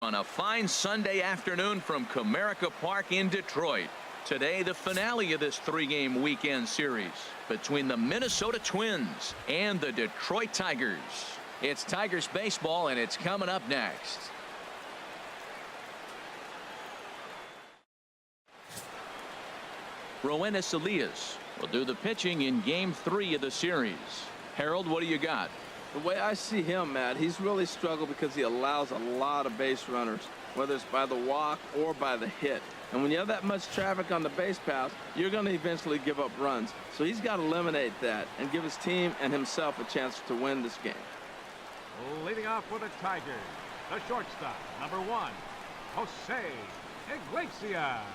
On a fine Sunday afternoon from Comerica Park in Detroit. Today, the finale of this three-game weekend series between the Minnesota Twins and the Detroit Tigers. It's Tigers baseball, and it's coming up next. Roenis Elias will do the pitching in Game 3 of the series. Harold, what do you got? The way I see him, Matt, he's really struggled because he allows a lot of base runners, whether it's by the walk or by the hit. And when you have that much traffic on the base paths, you're going to eventually give up runs. So he's got to eliminate that and give his team and himself a chance to win this game. Leading off for the Tigers, the shortstop, number 1, Jose Iglesias.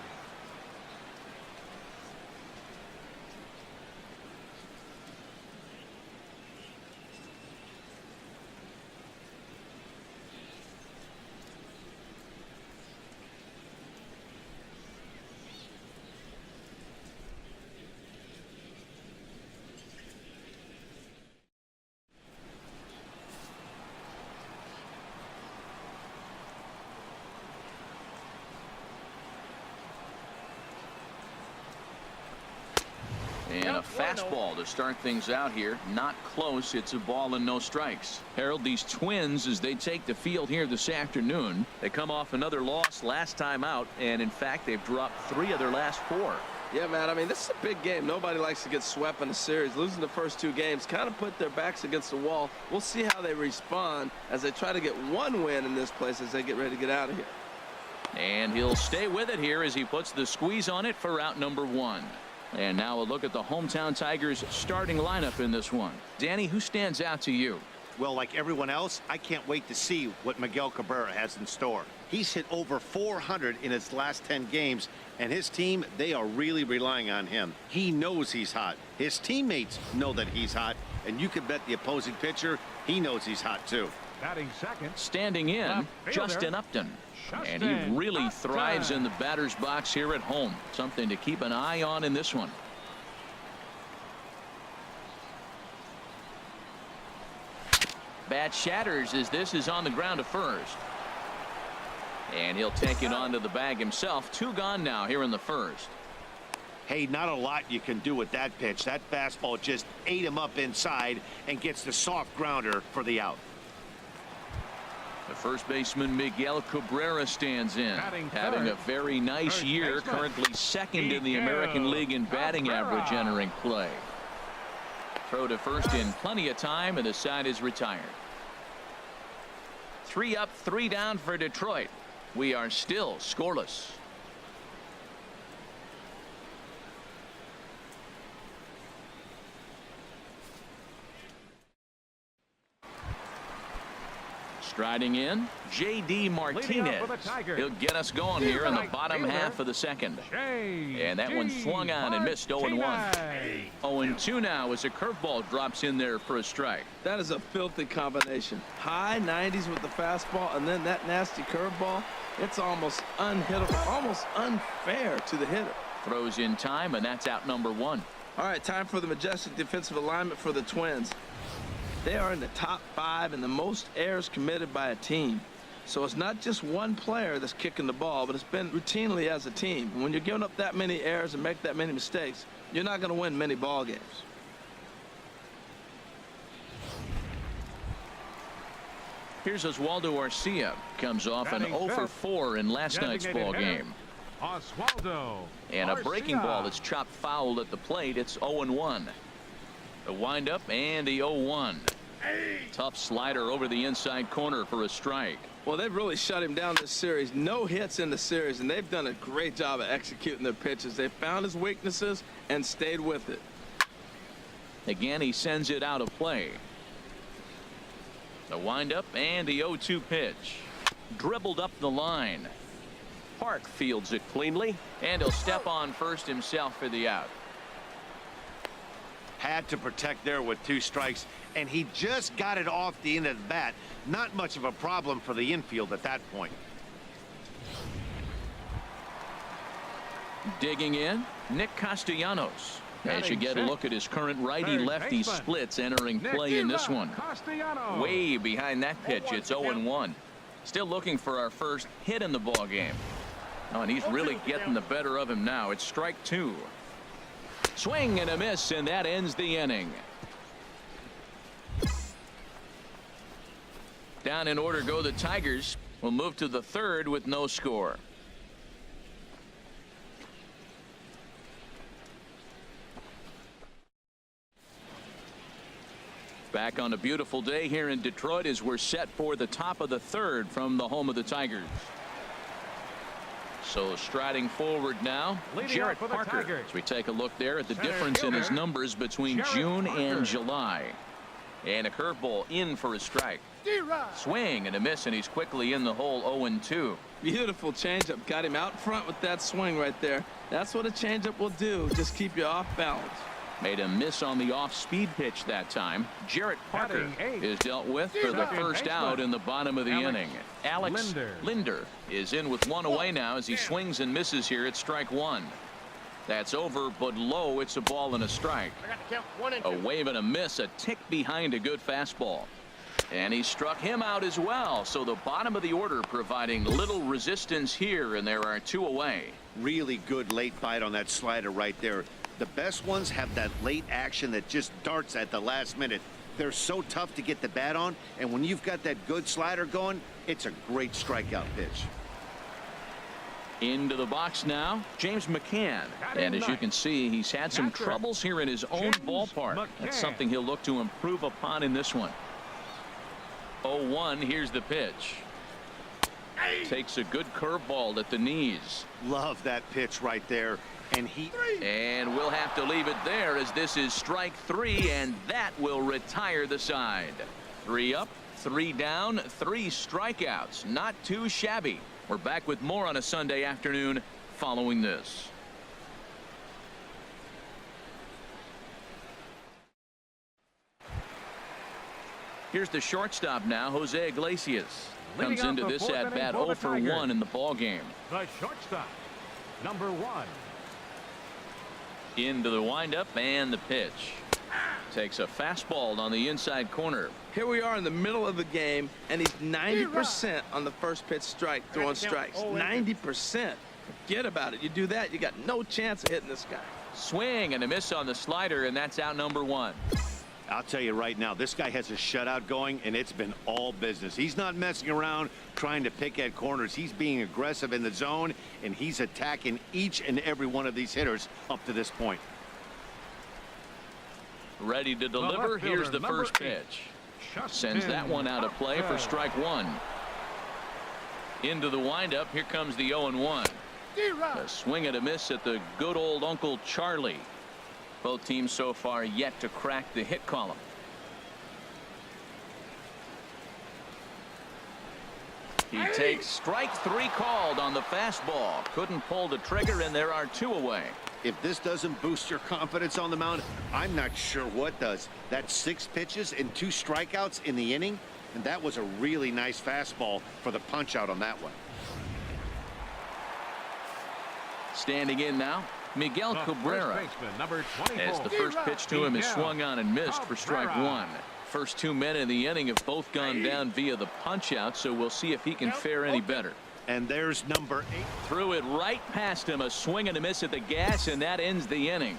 And a fastball to start things out here. Not close. It's a ball and no strikes. Harold, these Twins, as they take the field here this afternoon, they come off another loss last time out, and in fact they've dropped 3 of their last 4. Yeah, Matt, I mean, this is a big game. Nobody likes to get swept in a series. Losing the first 2 games kind of put their backs against the wall. We'll see how they respond as they try to get 1 win in this place as they get ready to get out of here. And he'll stay with it here as he puts the squeeze on it for out number 1. And now a look at the hometown Tigers starting lineup in this one. Danny, who stands out to you? Well, like everyone else, I can't wait to see what Miguel Cabrera has in store. He's hit over 400 in his last 10 games, and his team, they are really relying on him. He knows he's hot. His teammates know that he's hot, and you can bet the opposing pitcher, he knows he's hot too. Batting second. Standing in, Justin Upton. And he really thrives in the batter's box here at home. Something to keep an eye on in this one. Bat shatters as this is on the ground to first. And he'll take it onto the bag himself. 2 gone now here in the first. Hey, not a lot you can do with that pitch. That fastball just ate him up inside and gets the soft grounder for the out. The first baseman Miguel Cabrera stands in, having a very nice year, currently second in the American League in batting average entering play. Throw to first in plenty of time, and the side is retired. 3 up, 3 down for Detroit. We are still scoreless. Striding in, J.D. Martinez. He'll get us going here in the bottom half of the second. And that one swung on and missed 0-1. 0-2 now as a curveball drops in there for a strike. That is a filthy combination. High 90s with the fastball, and then that nasty curveball. It's almost unhittable, almost unfair to the hitter. Throws in time, and that's out number 1. All right, time for the majestic defensive alignment for the Twins. They are in the top 5 in the most errors committed by a team. So it's not just one player that's kicking the ball, but it's been routinely as a team. When you're giving up that many errors and make that many mistakes, you're not going to win many ball games. Here's Oswaldo Arcia. Comes off an 0 for 4 in last night's ball game. Oswaldo. And a breaking ball that's chopped foul at the plate. It's 0-1. The windup and the 0-1. Tough slider over the inside corner for a strike. Well, they've really shut him down this series. No hits in the series, and they've done a great job of executing their pitches. They found his weaknesses and stayed with it. Again, he sends it out of play. The windup and the 0-2 pitch. Dribbled up the line. Park fields it cleanly, and he'll step on first himself for the out. Had to protect there with 2 strikes, and he just got it off the end of the bat. Not much of a problem for the infield at that point. Digging in, Nick Castellanos. As you get a look at his current righty-lefty splits entering play in this one. Way behind that pitch, it's 0-1. Still looking for our first hit in the ball game. Oh, and he's really getting the better of him now. It's strike 2. Swing and a miss, and that ends the inning. Down in order go the Tigers. We'll move to the 3rd with no score. Back on a beautiful day here in Detroit as we're set for the top of the 3rd from the home of the Tigers. So striding forward now, Jarrett Parker. As we take a look there at the difference in his numbers between June and July. And a curveball in for a strike. Swing and a miss, and he's quickly in the hole. 0-2. Beautiful changeup. Got him out front with that swing right there. That's what a changeup will do. Just keep you off balance. Made a miss on the off-speed pitch that time. Jarrett Parker is dealt with for the first out in the bottom of the inning. Alex Linder is in with one away now as he swings and misses here at strike 1. That's over, but low. It's a ball and a strike. A wave and a miss, a tick behind a good fastball. And he struck him out as well. So the bottom of the order providing little resistance here, and there are 2 away. Really good late bite on that slider right there. The best ones have that late action that just darts at the last minute. They're so tough to get the bat on, and when you've got that good slider going, it's a great strikeout pitch. Into the box now, James McCann. And as you can see, he's had some troubles here in his own ballpark. That's something he'll look to improve upon in this one. 0-1, here's the pitch. Takes a good curveball at the knees. Love that pitch right there. And we'll have to leave it there as this is strike 3, and that will retire the side. 3 up, 3 down, 3 strikeouts. Not too shabby. We're back with more on a Sunday afternoon following this. Here's the shortstop now, Jose Iglesias. Comes into this at bat 0 for 1 in the ball game. The shortstop, number 1. Into the windup and the pitch. Takes a fastball on the inside corner. Here we are in the middle of the game, and he's 90% on the first pitch strike, throwing strikes. 90%. Forget about it. You do that, you got no chance of hitting this guy. Swing and a miss on the slider, and that's out number 1. I'll tell you right now, this guy has a shutout going, and it's been all business. He's not messing around trying to pick at corners. He's being aggressive in the zone, and he's attacking each and every one of these hitters up to this point. Ready to deliver. Here's the first pitch. Sends that one out of play for strike 1. Into the windup. Here comes the 0-1. A swing and a miss at the good old Uncle Charlie. Both teams so far yet to crack the hit column. He takes strike 3 called on the fastball. Couldn't pull the trigger, and there are 2 away. If this doesn't boost your confidence on the mound, I'm not sure what does. That's 6 pitches and 2 strikeouts in the inning, and that was a really nice fastball for the punch out on that one. Standing in now, Miguel Cabrera, as the first pitch to him is swung on and missed for strike 1. First 2 men in the inning have both gone down via the punch out, so we'll see if he can fare any better. And there's number 8. Threw it right past him, a swing and a miss at the gas, and that ends the inning.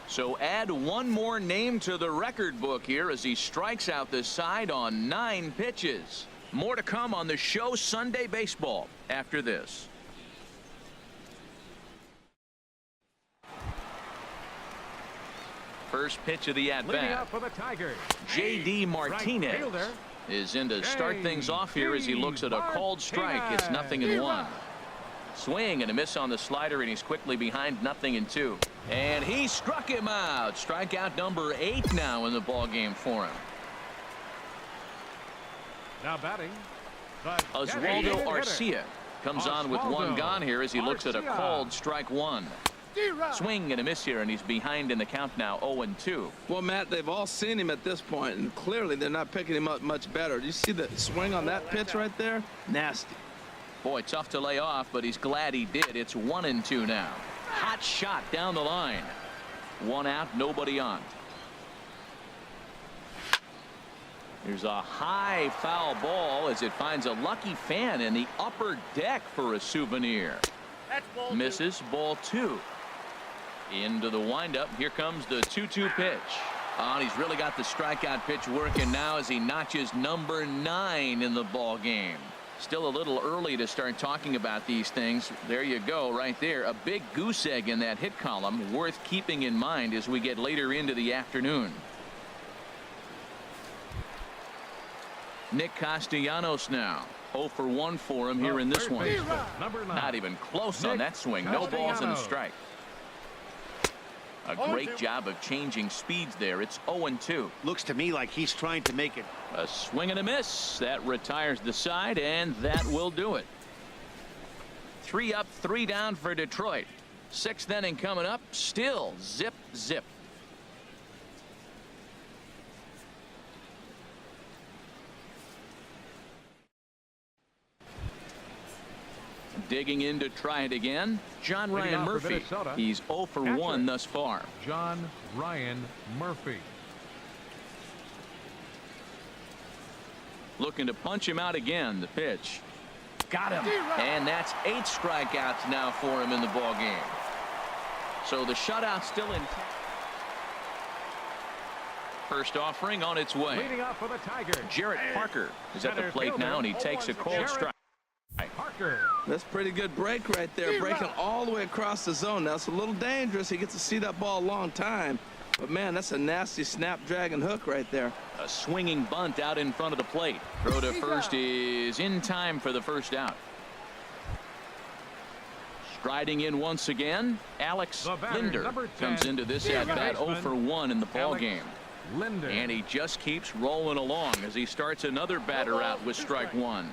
So add one more name to the record book here as he strikes out the side on 9 pitches. More to come on the show Sunday Baseball after this. First pitch of the at-bat. J.D. Martinez is in to start things off here as he looks at a called strike. It's 0-1. Swing and a miss on the slider, and he's quickly behind 0-2. And he struck him out. Strikeout number 8 now in the ball game for him. Now batting, Oswaldo Arcia comes on with 1 gone here as he looks at a called strike 1. Swing and a miss here, and he's behind in the count now, 0-2. Well, Matt, they've all seen him at this point, and clearly they're not picking him up much better. Do you see the swing on that pitch right there? Nasty. Boy, tough to lay off, but he's glad he did. It's 1-2 now. Hot shot down the line. 1 out, nobody on. Here's a high foul ball as it finds a lucky fan in the upper deck for a souvenir. That's ball Misses. Ball 2. Into the windup. Here comes the 2-2 pitch. Oh, and he's really got the strikeout pitch working now as he notches number 9 in the ball game. Still a little early to start talking about these things. There you go right there. A big goose egg in that hit column worth keeping in mind as we get later into the afternoon. Nick Castellanos now 0 for 1 for him here in this one. Not even close on that swing. No balls and a strike. A great job of changing speeds there. It's 0-2. Looks to me like he's trying to make it. A swing and a miss. That retires the side, and that will do it. 3 up, 3 down for Detroit. 6th inning coming up. Still zip, zip. Digging in to try it again, John Ryan Murphy. He's 0 for 1 thus far. John Ryan Murphy. Looking to punch him out again. The pitch. Got him. And that's 8 strikeouts now for him in the ball game. So the shutout still in. First offering on its way. Leading off for the Tigers, Jarrett Parker is at the plate now, and he takes a cold strike. Parker. That's pretty good break right there, breaking all the way across the zone. Now it's a little dangerous. He gets to see that ball a long time, but man, that's a nasty snapdragon hook right there. A swinging bunt out in front of the plate. Throw to first is in time for the first out. Striding in once again, Alex Linder comes into this at bat 0 for 1 in the ball game. Linder. And he just keeps rolling along as he starts another batter out with strike 1.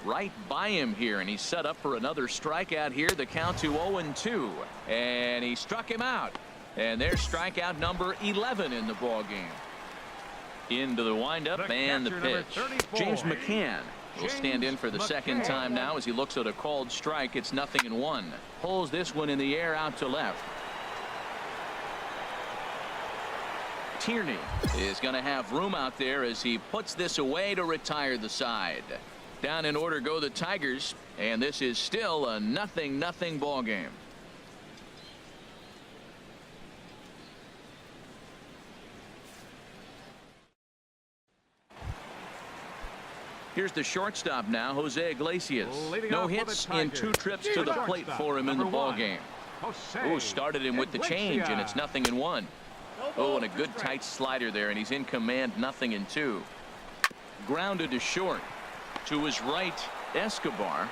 Right by him here, and he's set up for another strikeout here. The count to 0-2, and he struck him out, and there's strikeout number 11 in the ball game. Into the windup and the pitch. James McCann will stand in for the second time now as he looks at a called strike. It's 0-1. Pulls this one in the air out to left. Tierney is going to have room out there as he puts this away to retire the side. Down in order go the Tigers, and this is still a 0-0 ball game. Here's the shortstop now, Jose Iglesias. No hits in 2 trips to the plate for him in the ball game. Oh, started him with the change, and it's 0-1. Oh, and a good tight slider there, and he's in command. 0-2. Grounded to short. To his right, Escobar.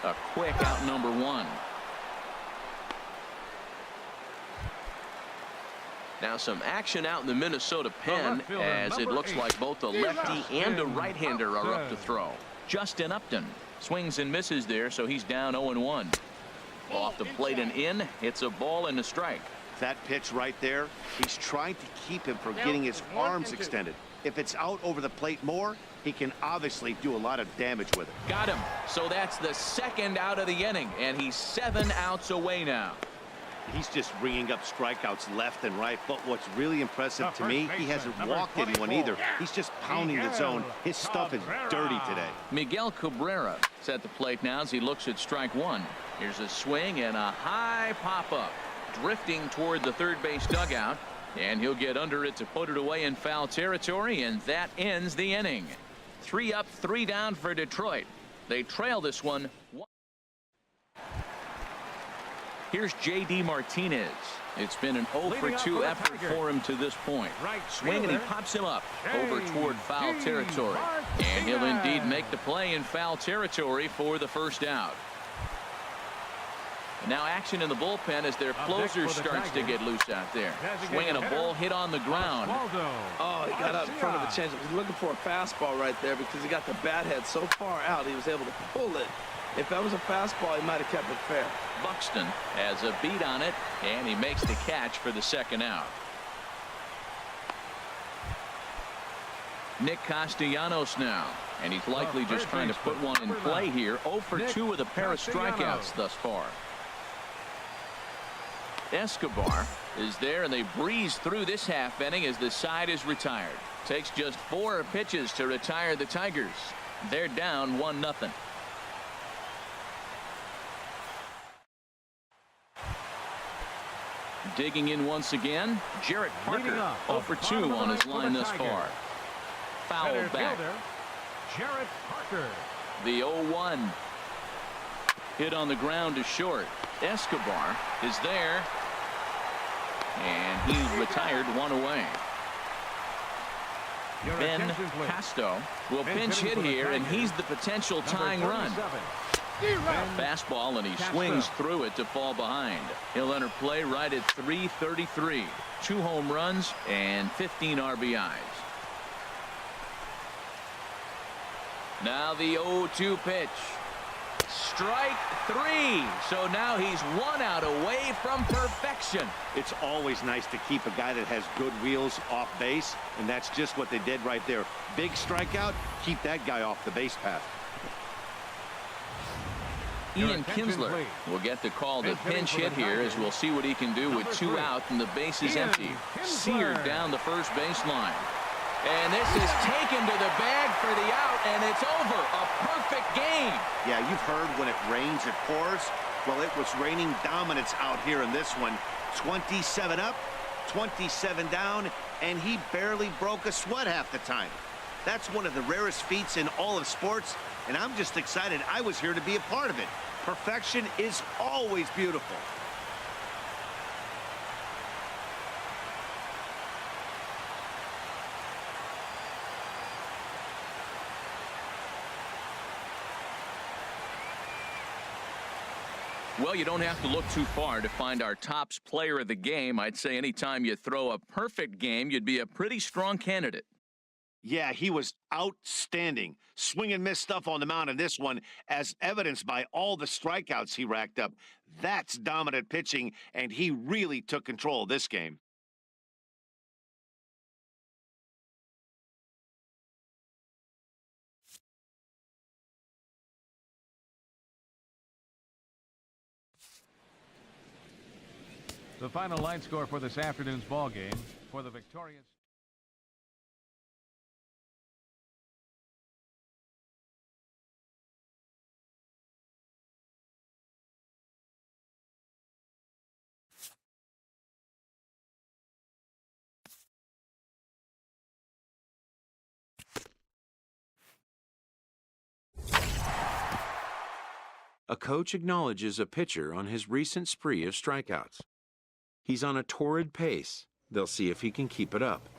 A quick out number 1. Now some action out in the Minnesota pen as it looks like both a lefty and a right-hander are up to throw. Justin Upton swings and misses there, so he's down 0-1. Off the plate and in. It's a ball and a strike. That pitch right there, he's trying to keep him from getting his arms extended. If it's out over the plate more, he can obviously do a lot of damage with it. Got him. So that's the second out of the inning, and he's 7 outs away now. He's just ringing up strikeouts left and right, but what's really impressive to me, he hasn't walked anyone either. He's just pounding the zone. His stuff is dirty today. Miguel Cabrera is at the plate now as he looks at strike 1. Here's a swing and a high pop-up. Drifting toward the third base dugout, and he'll get under it to put it away in foul territory, and that ends the inning. 3 up, 3 down for Detroit. They trail this one. Here's J.D. Martinez. It's been an 0 for 2 effort for him to this point. Swing, and he pops him up over toward foul territory, and he'll indeed make the play in foul territory for the first out. Now action in the bullpen as their closer starts to get loose out there. Swinging a ball hit on the ground. Oh, he got out in front of the changeup. He's looking for a fastball right there because he got the bat head so far out he was able to pull it. If that was a fastball, he might have kept it fair. Buxton has a beat on it, and he makes the catch for the second out. Nick Castellanos now, and he's likely just trying to put one in play here. 0 for 2 with a pair of strikeouts thus far. Escobar is there, and they breeze through this half inning as the side is retired. Takes just 4 pitches to retire the Tigers. They're down 1-0. Digging in once again, Jarrett Parker, 0 for 2 on his line thus far. Foul back. Jarrett Parker. The 0-1. Hit on the ground to short. Escobar is there, and he's retired 1 away. Ben Casto will pinch hit here, and he's the potential tying run. Fastball, and he swings through it to fall behind. He'll enter play right at 333. 2 home runs and 15 RBIs. Now the 0-2 pitch. Strike 3. So now he's 1 out away from perfection. It's always nice to keep a guy that has good wheels off base, and that's just what they did right there. Big strikeout, keep that guy off the base path. Ian Kinsler will get the call to pinch hit here, as we'll see what he can do with 2 out and the base is empty. Seared down the first baseline. And this is taken to the bag for the out, and it's over. A perfect game. Yeah, you've heard when it rains, it pours. Well, it was raining dominance out here in this one. 27 up, 27 down, and he barely broke a sweat half the time. That's one of the rarest feats in all of sports, and I'm just excited I was here to be a part of it. Perfection is always beautiful. Well, you don't have to look too far to find our tops player of the game. I'd say anytime you throw a perfect game, you'd be a pretty strong candidate. Yeah, he was outstanding. Swing and miss stuff on the mound in this one, as evidenced by all the strikeouts he racked up. That's dominant pitching, and he really took control of this game. The final line score for this afternoon's ball game for the victorious. A coach acknowledges a pitcher on his recent spree of strikeouts. He's on a torrid pace. They'll see if he can keep it up.